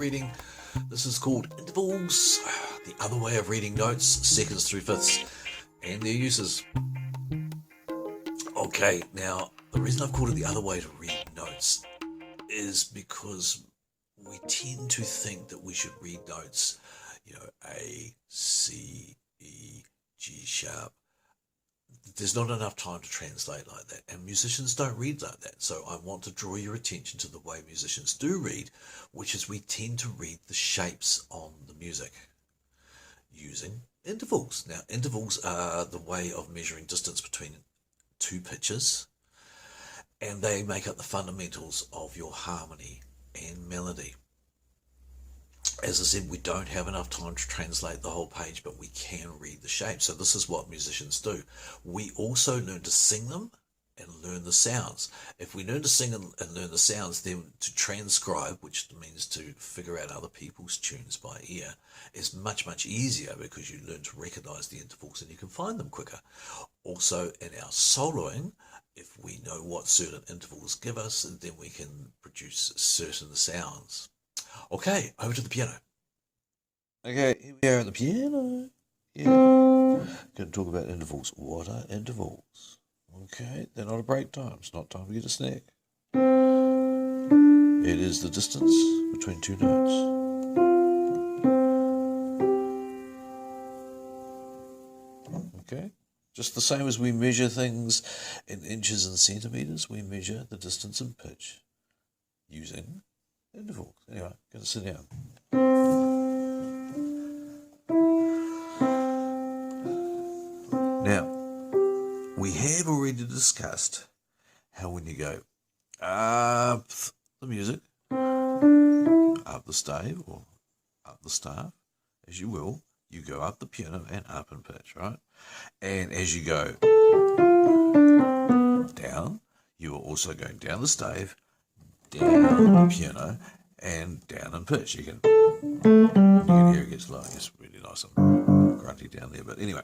reading. This is called Intervals, the other way of reading notes, seconds through fifths, and their uses. Okay, now, the reason I've called it the other way to read notes is because we tend to think that we should read notes, A, C, E, G sharp. There's not enough time to translate like that, and musicians don't read like that. So I want to draw your attention to the way musicians do read, which is we tend to read the shapes on the music using intervals. Now, intervals are the way of measuring distance between two pitches, and they make up the fundamentals of your harmony and melody. As I said, we don't have enough time to translate the whole page, but we can read the shape. So this is what musicians do. We also learn to sing them and learn the sounds. If we learn to sing and learn the sounds, then to transcribe, which means to figure out other people's tunes by ear, is much, much easier because you learn to recognize the intervals and you can find them quicker. Also, in our soloing, if we know what certain intervals give us, then we can produce certain sounds. Okay, over to the piano. Okay, here we are at the piano. Yeah. Going to talk about intervals. What are intervals? Okay, they're not a break time. It's not time to get a snack. It is the distance between two notes. Okay, just the same as we measure things in inches and centimeters, we measure the distance in pitch using intervals. Anyway, going to sit down. Now, we have already discussed how when you go up the music, up the stave or up the staff, as you will, you go up the piano and up in pitch, right? And as you go down, you are also going down the stave, down the piano, and down in pitch. You can hear it gets low. It's really nice and grunty down there. But anyway,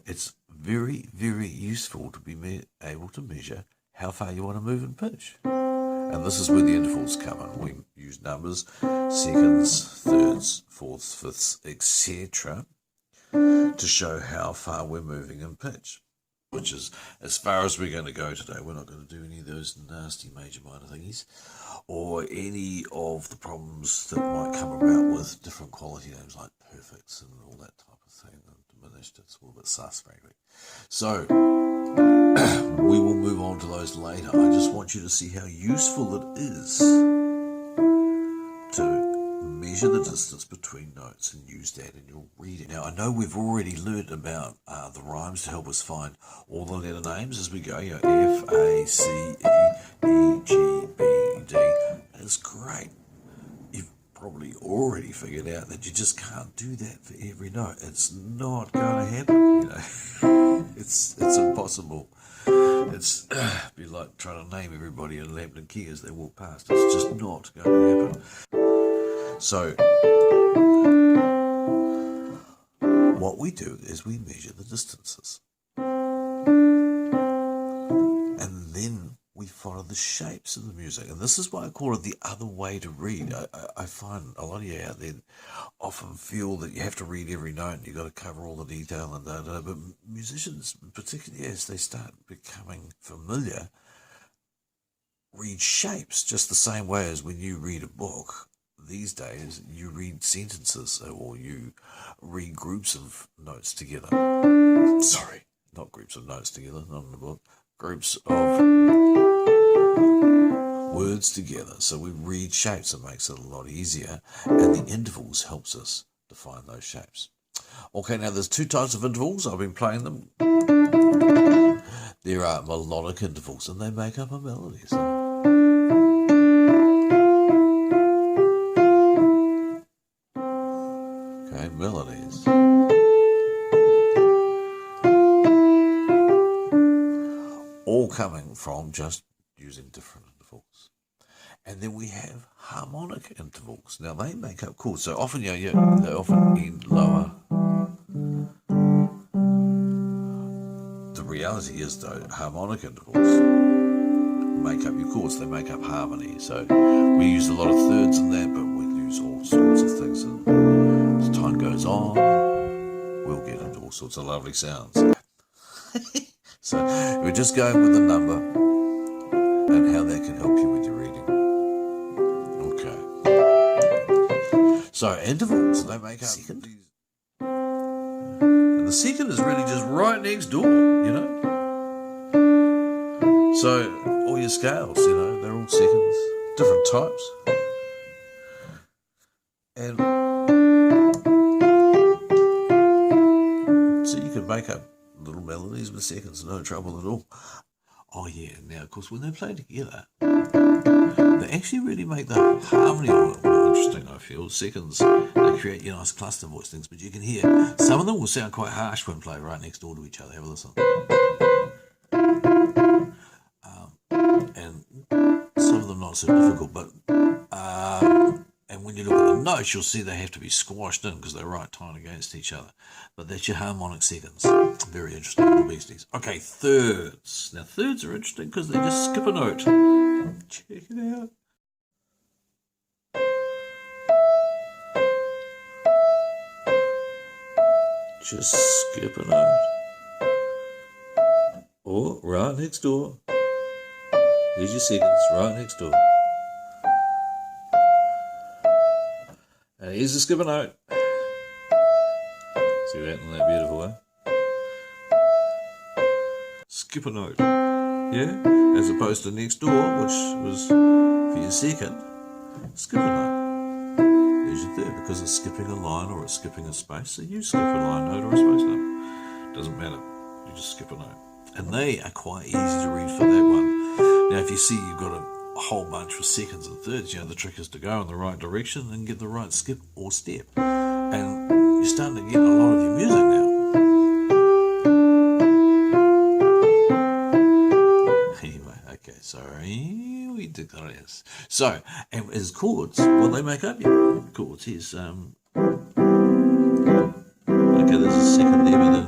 it's very, very useful to be able to measure how far you want to move in pitch. And this is where the intervals come in. We use numbers, seconds, thirds, fourths, fifths, etc. to show how far we're moving in pitch, which is as far as we're going to go today. We're not going to do any of those nasty major minor thingies or any of the problems that might come about with different quality names like perfects and all that type of thing. Diminished, it's a little bit sus, frankly. So we will move on to those later. I just want you to see how useful it is to measure the distance between notes and use that in your reading. Now, I know we've already learned about the rhymes to help us find all the letter names as we go. F, A, C, E, E, G, B, D. That's great. You've probably already figured out that you just can't do that for every note. It's not going to happen, It's impossible. It's be like trying to name everybody in Lambton Key as they walk past. It's just not going to happen. So, what we do is we measure the distances. And then we follow the shapes of the music. And this is why I call it the other way to read. I find a lot of you out there often feel that you have to read every note and you've got to cover all the detail and da-da. But musicians, particularly as they start becoming familiar, read shapes just the same way as when you read a book. These days, you read sentences or you read groups of notes together. Sorry, not groups of notes together, not in a book. Groups of words together. So we read shapes. It makes it a lot easier. And the intervals helps us define those shapes. Okay, now there's two types of intervals. I've been playing them. There are melodic intervals, and they make up a melody. So melodies. All coming from just using different intervals. And then we have harmonic intervals. Now they make up chords. So often, they often end lower. The reality is, though, harmonic intervals make up your chords. They make up harmony. So we use a lot of thirds in that, but we use all sorts of things. And as time goes on, we'll get into all sorts of lovely sounds. So we're just going with the number and how that can help you with your reading. Okay. So intervals, they make up second. And the second is really just right next door, you know. So all your scales, you know, they're all seconds, different types. And so you can make up little melodies with seconds, no trouble at all. Oh yeah, now of course when they play together, they actually really make the harmony more interesting, I feel. Seconds, they create your nice cluster voice things, but you can hear some of them will sound quite harsh when played right next door to each other. Have a listen. And some of them not so difficult, but and when you look at the notes, you'll see they have to be squashed in because they're right time against each other. But that's your harmonic seconds. Very interesting little beasties. Okay, thirds. Now thirds are interesting because they just skip a note. Check it out. Just skip a note. Or right next door. Here's your seconds, right next door. And here's the skip a note. See that in that beautiful way? Skip a note. Yeah? As opposed to next door, which was for your second. Skip a note. There's your third, because it's skipping a line or it's skipping a space. So you skip a line note or a space note. Doesn't matter. You just skip a note. And they are quite easy to read for that one. Now if you see you've got a whole bunch for seconds and thirds, you know, the trick is to go in the right direction and get the right skip or step. And you're starting to get a lot of your music now. Anyway, okay, sorry, we digress. So, and as chords, well, they make up your chords. Here's, okay, there's a second there, but then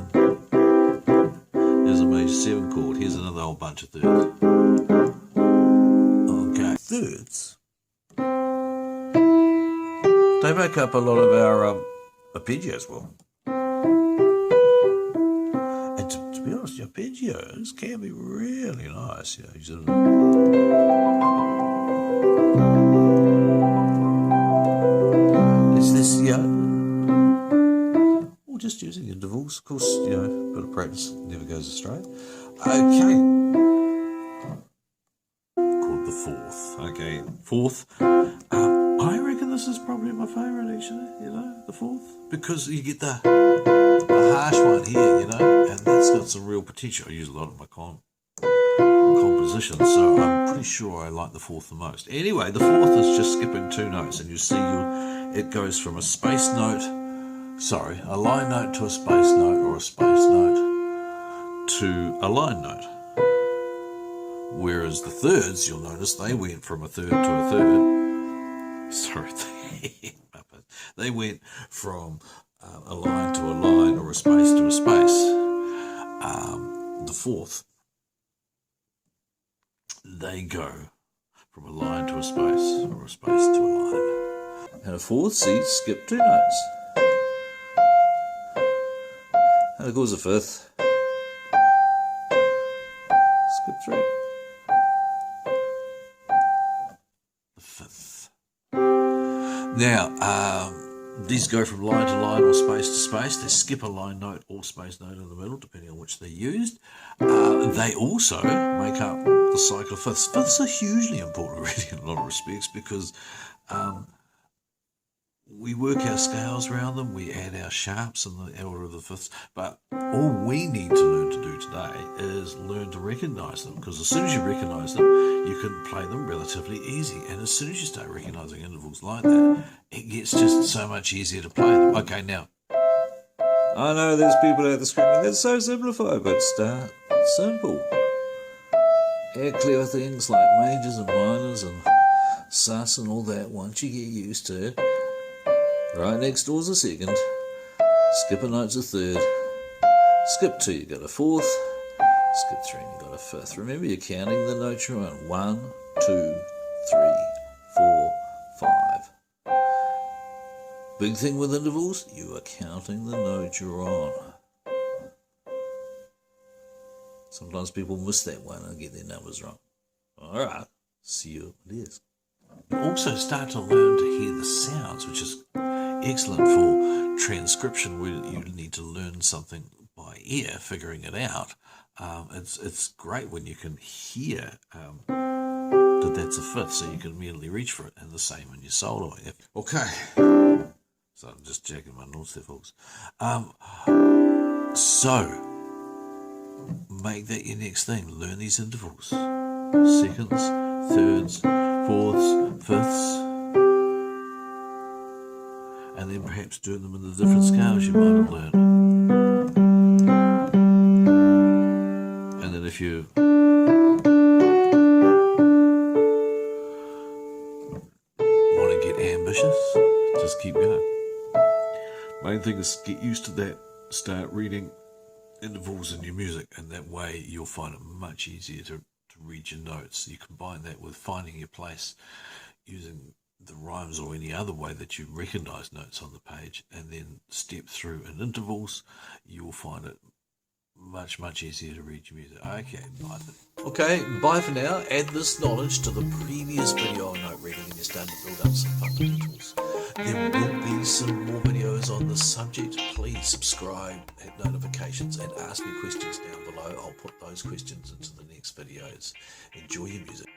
there's a major 7 chord. Here's another whole bunch of thirds. Okay, thirds. They make up a lot of our arpeggios, well. And to be honest, arpeggios can be really nice. You know, you sort of... Is this, yeah? Or just using intervals. Of course, you know, a bit of practice never goes astray. Okay. Called the fourth. Okay, fourth. I reckon this is probably my favourite, actually, you know, the fourth. Because you get the harsh one here, you know, and that's got some real potential. I use a lot of my compositions, so I'm pretty sure I like the fourth the most. Anyway, the fourth is just skipping 2 notes, and you see it goes from a space note, a line note to a space note, or a space note to a line note. Whereas the thirds, you'll notice, they went from a third to a third. Sorry, they went from a line to a line or a space to a space. The fourth, they go from a line to a space or a space to a line. And a fourth, see, skip 2 notes. And of course a fifth, skip 3. The fifth. Now, these go from line to line or space to space. They skip a line note or space note in the middle, depending on which they're used. They also make up the cycle of fifths. Fifths are hugely important, really, in a lot of respects, because we work our scales around them, we add our sharps in the order of the fifths, but all we need to learn to do today is learn to recognise them, because as soon as you recognise them, you can play them relatively easy, and as soon as you start recognising intervals like that, it gets just so much easier to play them. Okay, now, I know there's people out there screaming, that's so simplified, but start simple. Add clever things like majors and minors and sus and all that. Once you get used to it, right next door's a second, skip a note's a third, skip 2, you got a fourth, skip 3 and you got a fifth. Remember, you're counting the notes you're on. 1, 2, 3, 4, 5. Big thing with intervals, you are counting the notes you're on. Sometimes people miss that one and get their numbers wrong. Alright, see what it is. You also start to learn to hear the sounds, which is excellent for transcription, where you need to learn something by ear, figuring it out. It's great when you can hear that that's a fifth, so you can immediately reach for it, and the same when you're soloing. Okay, so I'm just checking my notes there, folks. So make that your next thing. Learn these intervals: seconds, thirds, fourths, fifths, and then perhaps do them in the different scales you might have learned. And then if you want to get ambitious, just keep going. Main thing is get used to that. Start reading intervals in your music, and that way you'll find it much easier to read your notes. You combine that with finding your place using the rhymes or any other way that you recognize notes on the page, and then step through in intervals. You will find it much easier to read your music. Okay, bye. Okay, bye for now. Add this knowledge to the previous video on note reading and you're starting to build up some fundamentals. There will be some more videos on this subject. Please subscribe, hit notifications, and ask me questions down below. I'll put those questions into the next videos. Enjoy your music.